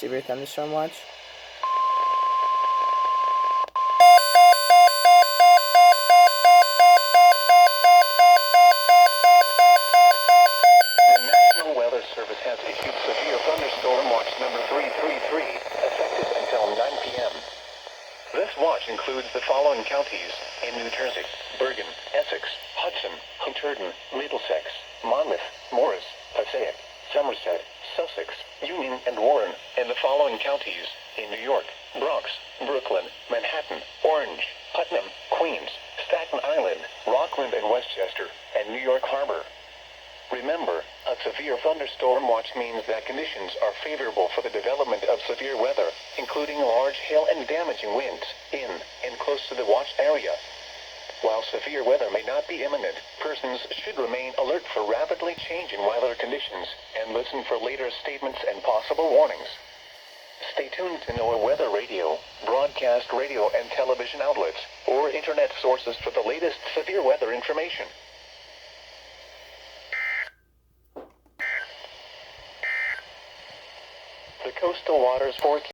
severe thunderstorm watch. The National Weather Service has issued severe thunderstorm watch number 333, effective until 9 p.m. This watch includes the following counties in New Jersey: Bergen, Essex, Hudson, Hunterdon, Middlesex, Monmouth, Morris, Passaic, Somerset, Sussex, Union, and Warren, and the following counties in New York: Bronx, Brooklyn, Manhattan, Orange, Putnam, Queens, Staten Island, Rockland and Westchester, and New York Harbor. Remember, a severe thunderstorm watch means that conditions are favorable for the development of severe weather, including large hail and damaging winds, in and close to the watch area. While severe weather may not be imminent, persons should remain alert for rapidly changing weather conditions and listen for later statements and possible warnings. Stay tuned to NOAA Weather Radio, broadcast radio and television outlets, or internet sources for the latest severe weather information. The coastal waters forecast